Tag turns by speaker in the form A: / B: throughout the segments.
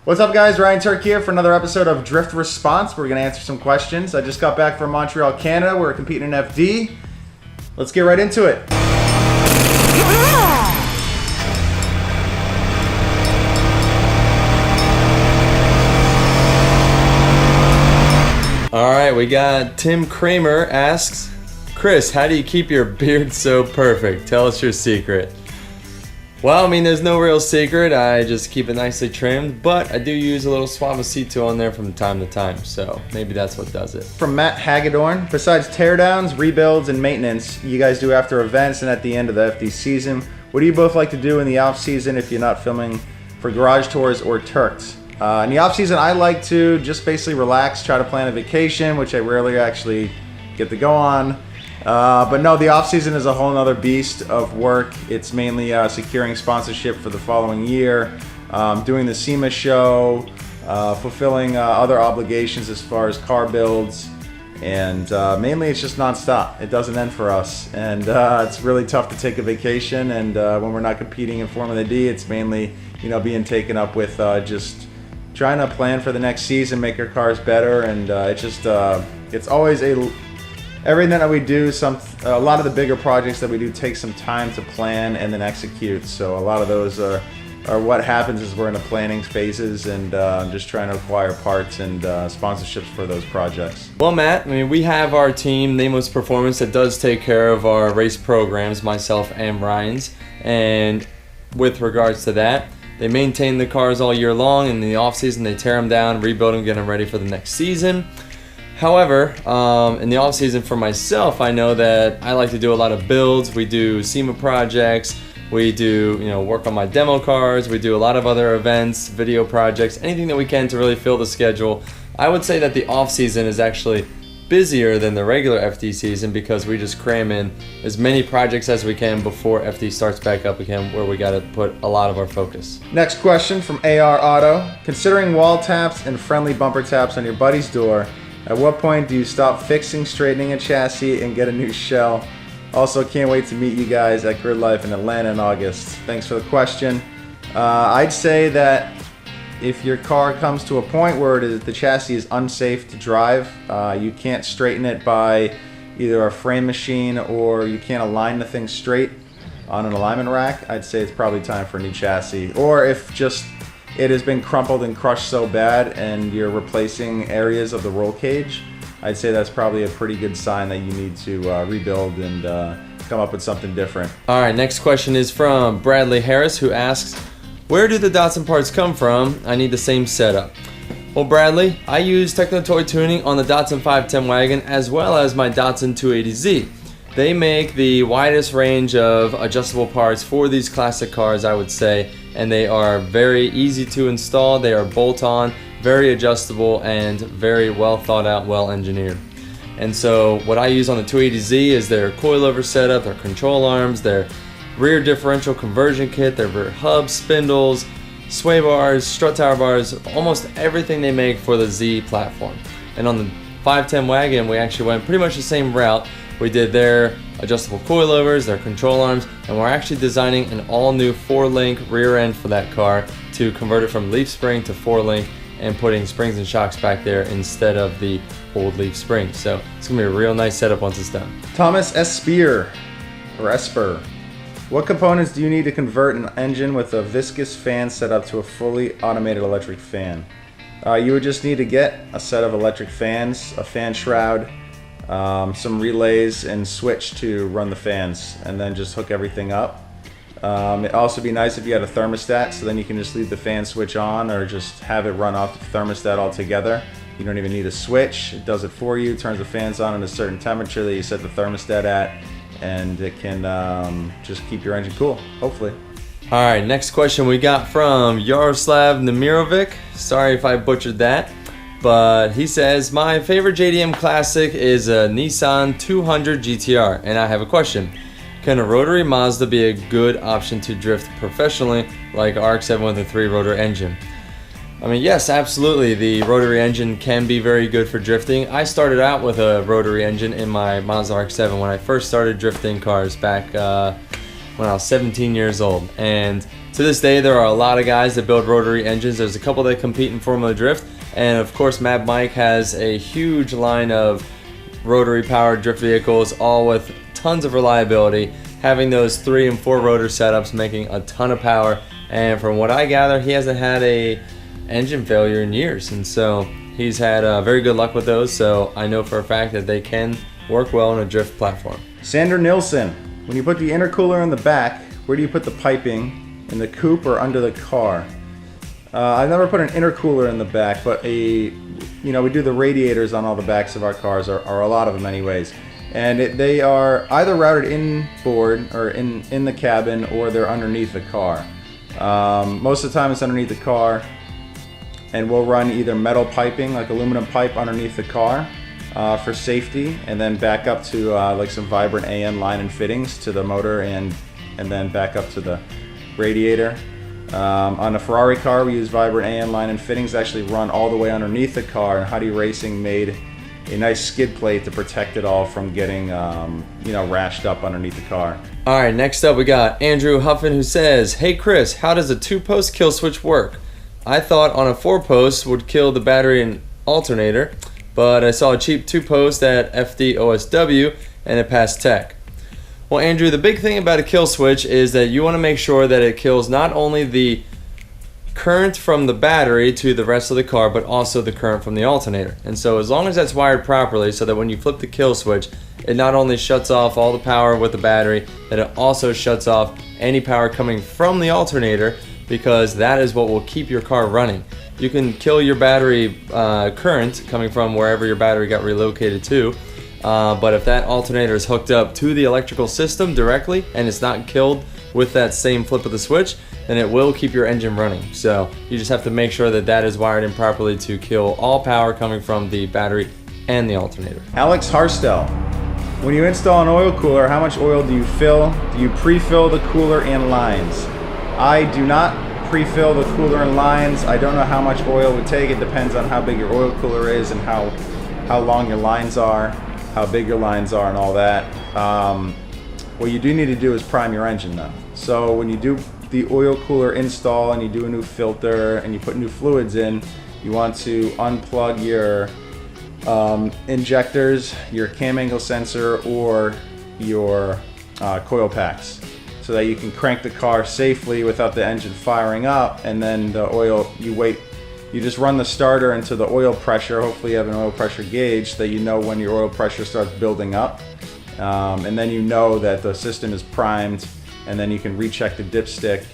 A: What's up, guys? Ryan Turk here for another episode of Drift Response. We're going to answer some questions. I just got back from Montreal, Canada. We're competing in FD. Let's get right into it.
B: All right, we got Tim Kramer asks, Chris, how do you keep your beard so perfect? Tell us your secret. Well, I mean, there's no real secret. I just keep it nicely trimmed, but I do use a little Suavecito on there from time to time, so maybe that's what does it.
A: From Matt Hagedorn, besides teardowns, rebuilds, and maintenance you guys do after events and at the end of the FD season, what do you both like to do in the off season if you're not filming for garage tours or Turks? In the off season, I like to just basically relax, try to plan a vacation, which I rarely actually get to go on. But no, the off season is a whole nother beast of work. It's mainly securing sponsorship for the following year, doing the SEMA show, fulfilling other obligations as far as car builds, and mainly it's just nonstop. It doesn't end for us, and it's really tough to take a vacation. And when we're not competing in Formula D, it's mainly being taken up with just trying to plan for the next season, make our cars better, and it's always everything that we do. A lot of the bigger projects that we do take some time to plan and then execute. So a lot of those are what happens is we're in the planning phases and just trying to acquire parts and sponsorships for those projects.
B: Well, Matt, I mean, we have our team, Nameless Performance, that does take care of our race programs, myself and Ryan's, and with regards to that, they maintain the cars all year long. In the off season, they tear them down, rebuild them, get them ready for the next season. However, in the off season for myself, I know that I like to do a lot of builds. We do SEMA projects. We do, work on my demo cars. We do a lot of other events, video projects, anything that we can to really fill the schedule. I would say that the off season is actually busier than the regular FD season because we just cram in as many projects as we can before FD starts back up again, where we got to put a lot of our focus.
A: Next question from AR Auto. Considering wall taps and friendly bumper taps on your buddy's door, at what point do you stop fixing, straightening a chassis, and get a new shell? Also, can't wait to meet you guys at Grid Life in Atlanta in August. Thanks for the question. I'd say that if your car comes to a point where the chassis is unsafe to drive, you can't straighten it by either a frame machine or you can't align the thing straight on an alignment rack, I'd say it's probably time for a new chassis. Or if just it has been crumpled and crushed so bad and you're replacing areas of the roll cage, I'd say that's probably a pretty good sign that you need to rebuild and come up with something different.
B: All right, next question is from Bradley Harris, who asks, where do the Datsun parts come from? I need the same setup. Well, Bradley, I use Techno Toy Tuning on the Datsun 510 wagon as well as my Datsun 280Z. They make the widest range of adjustable parts for these classic cars, I would say, and they are very easy to install. They are bolt-on, very adjustable, and very well thought out, well engineered. And so what I use on the 280Z is their coilover setup, their control arms, their rear differential conversion kit, their rear hubs, spindles, sway bars, strut tower bars, almost everything they make for the Z platform. And on the 510 wagon, we actually went pretty much the same route. We did their adjustable coilovers, their control arms, and we're actually designing an all-new 4-link rear end for that car to convert it from leaf spring to 4-link and putting springs and shocks back there instead of the old leaf spring. So it's gonna be a real nice setup once it's done.
A: Thomas Esper. What components do you need to convert an engine with a viscous fan setup to a fully automated electric fan? You would just need to get a set of electric fans, a fan shroud, some relays, and switch to run the fans, and then just hook everything up. It'd also be nice if you had a thermostat, so then you can just leave the fan switch on or just have it run off the thermostat altogether. You don't even need a switch. It does it for you, turns the fans on at a certain temperature that you set the thermostat at, and it can just keep your engine cool, hopefully.
B: All right, next question we got from Yaroslav Nemirovic. Sorry if I butchered that, but he says, my favorite JDM classic is a Nissan 200 GTR, and I have a question. Can a rotary Mazda be a good option to drift professionally like RX-7 with a 3-rotor engine? I mean, yes, absolutely. The rotary engine can be very good for drifting. I started out with a rotary engine in my Mazda RX-7 when I first started drifting cars back when I was 17 years old. And To this day, there are a lot of guys that build rotary engines. There's a couple that compete in Formula Drift, and of course Mad Mike has a huge line of rotary powered drift vehicles, all with tons of reliability, having those 3 and 4 rotor setups, making a ton of power. And from what I gather, he hasn't had a engine failure in years, and so he's had very good luck with those. So I know for a fact that they can work well on a drift platform.
A: Sander Nilsson, when you put the intercooler in the back, where do you put the piping? In the coupe or under the car? I've never put an intercooler in the back, but we do the radiators on all the backs of our cars, or a lot of them anyways. And they are either routed inboard or in the cabin, or they're underneath the car. Most of the time it's underneath the car, and we'll run either metal piping, like aluminum pipe underneath the car for safety, and then back up to like some Vibrant AN line and fittings to the motor, and then back up to the radiator. On a Ferrari car, we use Vibrant AN line and fittings, actually run all the way underneath the car, and Huddy Racing made a nice skid plate to protect it all from getting rashed up underneath the car.
B: All right, next up we got Andrew Huffin, who says, "Hey Chris, how does a 2-post kill switch work? I thought on a 4-post would kill the battery and alternator, but I saw a cheap 2-post at FD OSW and it passed tech." Well, Andrew, the big thing about a kill switch is that you want to make sure that it kills not only the current from the battery to the rest of the car, but also the current from the alternator. And so as long as that's wired properly, so that when you flip the kill switch, it not only shuts off all the power with the battery, that it also shuts off any power coming from the alternator, because that is what will keep your car running. You can kill your battery current coming from wherever your battery got relocated to, but if that alternator is hooked up to the electrical system directly and it's not killed with that same flip of the switch, then it will keep your engine running. So you just have to make sure that that is wired in properly to kill all power coming from the battery and the alternator.
A: Alex Harstel, when you install an oil cooler, how much oil do you fill? Do you pre-fill the cooler and lines? I do not pre-fill the cooler and lines. I don't know how much oil it would take. It depends on how big your oil cooler is and how long your lines are, how big your lines are, and all that. What you do need to do is prime your engine though. So when you do the oil cooler install and you do a new filter and you put new fluids in, you want to unplug your injectors, your cam angle sensor, or your coil packs, so that you can crank the car safely without the engine firing up. And then the oil, you just run the starter into the oil pressure. Hopefully you have an oil pressure gauge so that you know when your oil pressure starts building up, and then you know that the system is primed, and then you can recheck the dipstick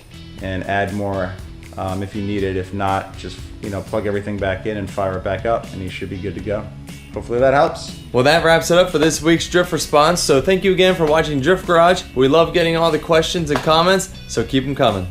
A: and add more if you need it. If not, just plug everything back in and fire it back up, and you should be good to go. Hopefully that helps.
B: Well, that wraps it up for this week's Drift Response. So thank you again for watching Drift Garage. We love getting all the questions and comments, so keep them coming.